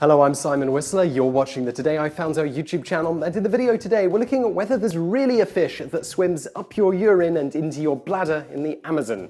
Hello, I'm Simon Whistler, you're watching the Today I Found Our YouTube channel, and in the video today we're looking at whether there's really a fish that swims up your urine and into your bladder in the Amazon.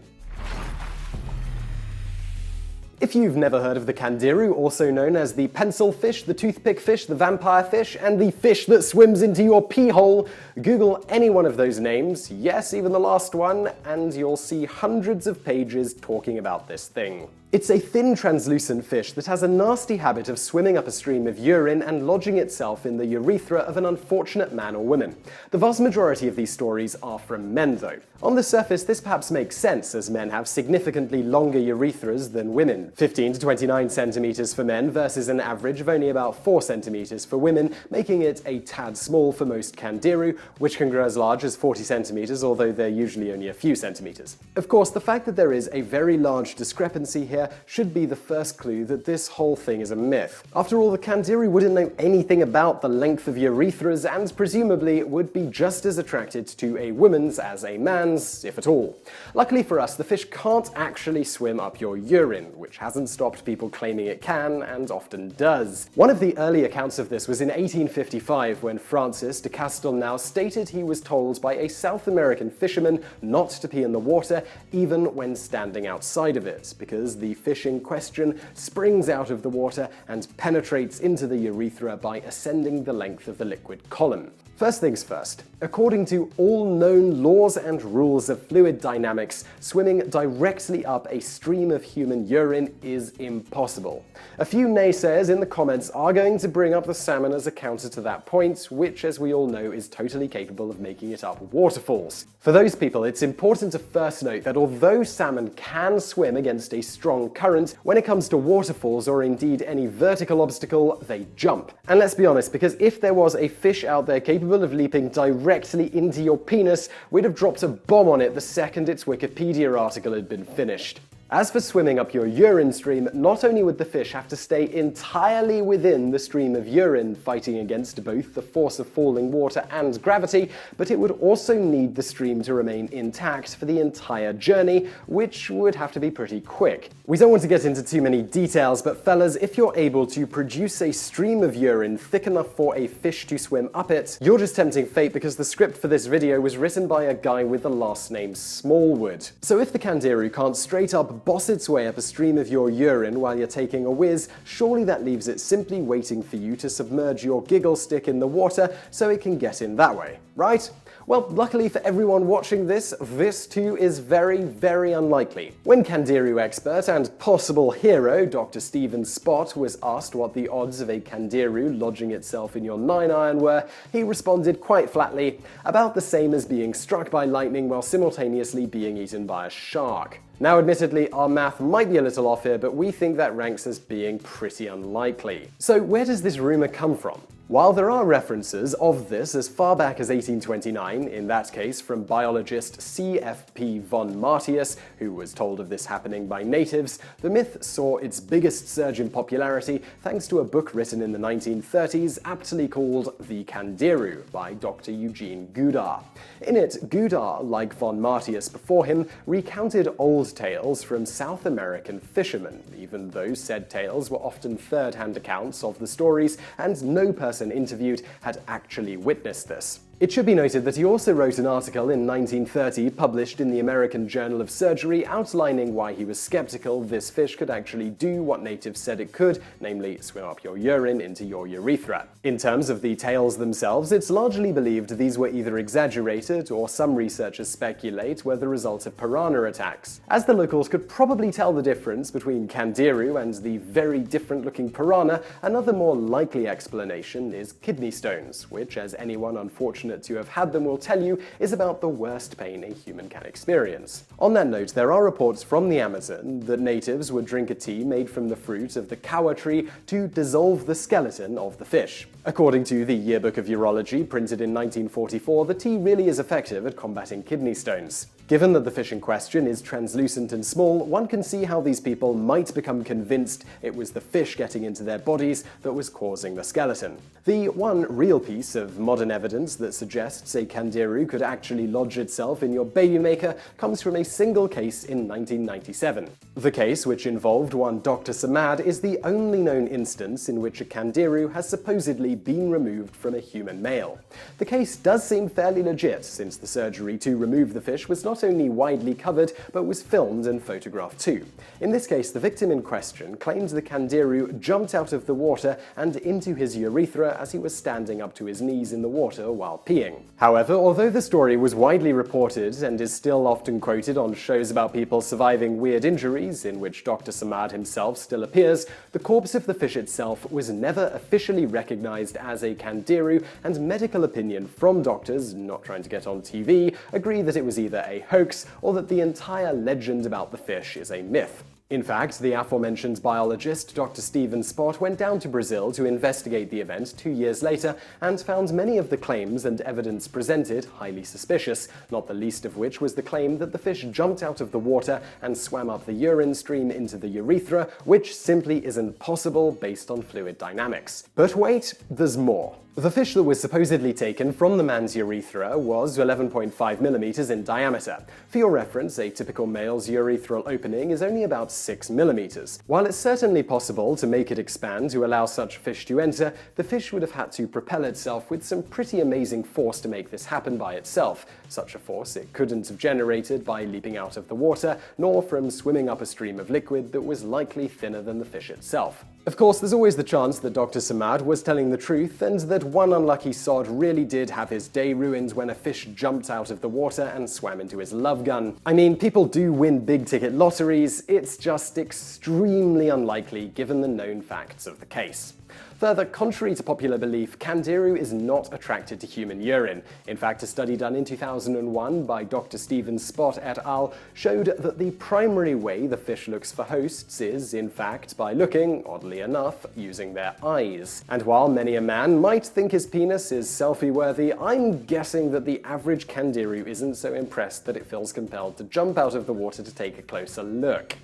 If you've never heard of the candiru, also known as the pencil fish, the toothpick fish, the vampire fish, and the fish that swims into your pee hole, Google any one of those names, yes, even the last one, and you'll see hundreds of pages talking about this thing. It's a thin, translucent fish that has a nasty habit of swimming up a stream of urine and lodging itself in the urethra of an unfortunate man or woman. The vast majority of these stories are from men, though. On the surface, this perhaps makes sense, as men have significantly longer urethras than women, 15 to 29 centimeters for men versus an average of only about 4 centimeters for women, making it a tad small for most candiru, which can grow as large as 40 centimeters, although they're usually only a few centimeters. Of course, the fact that there is a very large discrepancy here should be the first clue that this whole thing is a myth. After all, the candiru wouldn't know anything about the length of urethras and presumably would be just as attracted to a woman's as a man's, if at all. Luckily for us, the fish can't actually swim up your urine, which hasn't stopped people claiming it can, and often does. One of the early accounts of this was in 1855, when Francis de Castelnau stated he was told by a South American fisherman not to pee in the water, even when standing outside of it, because the fish in question springs out of the water and penetrates into the urethra by ascending the length of the liquid column. First things first, according to all known laws and rules of fluid dynamics, swimming directly up a stream of human urine is impossible. A few naysayers in the comments are going to bring up the salmon as a counter to that point, which, as we all know, is totally capable of making it up waterfalls. For those people, it's important to first note that although salmon can swim against a strong current, when it comes to waterfalls or indeed any vertical obstacle, they jump. And let's be honest, because if there was a fish out there capable of leaping directly into your penis, we'd have dropped a bomb on it the second its Wikipedia article had been finished. As for swimming up your urine stream, not only would the fish have to stay entirely within the stream of urine, fighting against both the force of falling water and gravity, but it would also need the stream to remain intact for the entire journey, which would have to be pretty quick. We don't want to get into too many details, but fellas, if you're able to produce a stream of urine thick enough for a fish to swim up it, you're just tempting fate, because the script for this video was written by a guy with the last name Smallwood. So if the candiru can't straight up boss its way up a stream of your urine while you're taking a whiz, surely that leaves it simply waiting for you to submerge your giggle stick in the water so it can get in that way, right? Well, luckily for everyone watching this, this too is very, very unlikely. When candiru expert and possible hero Dr. Stephen Spott was asked what the odds of a candiru lodging itself in your 9-iron were, he responded quite flatly, about the same as being struck by lightning while simultaneously being eaten by a shark. Now, admittedly, our math might be a little off here, but we think that ranks as being pretty unlikely. So where does this rumor come from? While there are references of this as far back as 1829, in that case from biologist C.F.P. von Martius, who was told of this happening by natives, the myth saw its biggest surge in popularity thanks to a book written in the 1930s aptly called The Candiru by Dr. Eugene Goudart. In it, Goudart, like von Martius before him, recounted old tales from South American fishermen, even though said tales were often third-hand accounts of the stories, and no person interviewed had actually witnessed this. It should be noted that he also wrote an article in 1930 published in the American Journal of Surgery outlining why he was skeptical this fish could actually do what natives said it could, namely swim up your urine into your urethra. In terms of the tales themselves, it's largely believed these were either exaggerated or some researchers speculate were the result of piranha attacks. As the locals could probably tell the difference between candiru and the very different looking piranha, another more likely explanation is kidney stones, which, as anyone unfortunate to have had them will tell you, is about the worst pain a human can experience. On that note, there are reports from the Amazon that natives would drink a tea made from the fruit of the kawa tree to dissolve the skeleton of the fish. According to the Yearbook of Urology, printed in 1944, the tea really is effective at combating kidney stones. Given that the fish in question is translucent and small, one can see how these people might become convinced it was the fish getting into their bodies that was causing the skeleton. The one real piece of modern evidence that suggests a candiru could actually lodge itself in your baby maker comes from a single case in 1997. The case, which involved one Dr. Samad, is the only known instance in which a candiru has supposedly been removed from a human male. The case does seem fairly legit, since the surgery to remove the fish was not only widely covered, but was filmed and photographed too. In this case, the victim in question claimed the candiru jumped out of the water and into his urethra as he was standing up to his knees in the water while peeing. However, although the story was widely reported and is still often quoted on shows about people surviving weird injuries, in which Dr. Samad himself still appears, the corpse of the fish itself was never officially recognized as a candiru, and medical opinion from doctors, not trying to get on TV, agree that it was either a hoax or that the entire legend about the fish is a myth. In fact, the aforementioned biologist, Dr. Stephen Spott, went down to Brazil to investigate the event 2 years later and found many of the claims and evidence presented highly suspicious, not the least of which was the claim that the fish jumped out of the water and swam up the urine stream into the urethra, which simply isn't possible based on fluid dynamics. But wait, there's more. The fish that was supposedly taken from the man's urethra was 11.5 millimeters in diameter. For your reference, a typical male's urethral opening is only about 6 millimeters. While it's certainly possible to make it expand to allow such fish to enter, the fish would have had to propel itself with some pretty amazing force to make this happen by itself. Such a force it couldn't have generated by leaping out of the water, nor from swimming up a stream of liquid that was likely thinner than the fish itself. Of course, there's always the chance that Dr. Samad was telling the truth and that one unlucky sod really did have his day ruined when a fish jumped out of the water and swam into his love gun. I mean, people do win big-ticket lotteries, it's just extremely unlikely given the known facts of the case. Further, contrary to popular belief, candiru is not attracted to human urine. In fact, a study done in 2001 by Dr. Stephen Spott et al. Showed that the primary way the fish looks for hosts is, in fact, by looking, oddly enough, using their eyes. And while many a man might think his penis is selfie-worthy, I'm guessing that the average candiru isn't so impressed that it feels compelled to jump out of the water to take a closer look.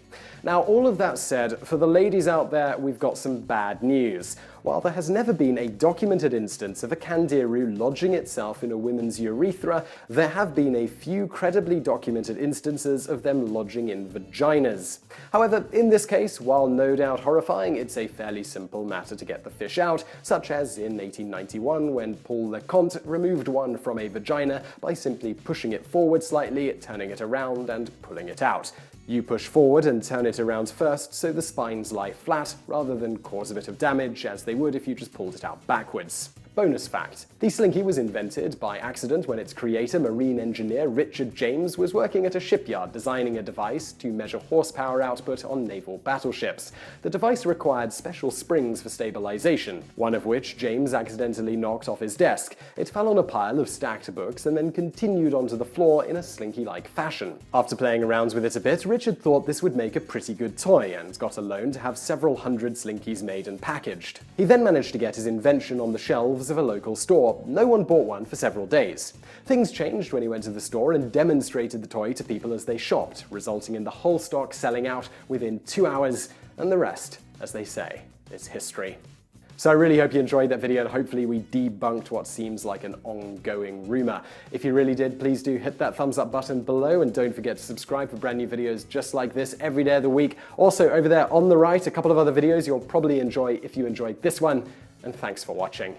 Now, all of that said, for the ladies out there, we've got some bad news. While there has never been a documented instance of a candiru lodging itself in a woman's urethra, there have been a few credibly documented instances of them lodging in vaginas. However, in this case, while no doubt horrifying, it's a fairly simple matter to get the fish out, such as in 1891 when Paul Leconte removed one from a vagina by simply pushing it forward slightly, turning it around, and pulling it out. You push forward and turn it around first so the spines lie flat, rather than cause a bit of damage as they would if you just pulled it out backwards. Bonus fact: the slinky was invented by accident when its creator, marine engineer Richard James, was working at a shipyard designing a device to measure horsepower output on naval battleships. The device required special springs for stabilization, one of which James accidentally knocked off his desk. It fell on a pile of stacked books and then continued onto the floor in a slinky-like fashion. After playing around with it a bit, Richard thought this would make a pretty good toy and got a loan to have several hundred slinkies made and packaged. He then managed to get his invention on the shelves of a local store. No one bought one for several days. Things changed when he went to the store and demonstrated the toy to people as they shopped, resulting in the whole stock selling out within 2 hours, and the rest, as they say, is history. So I really hope you enjoyed that video and hopefully we debunked what seems like an ongoing rumor. If you really did, please do hit that thumbs up button below and don't forget to subscribe for brand new videos just like this every day of the week. Also, over there on the right, a couple of other videos you'll probably enjoy if you enjoyed this one, and thanks for watching.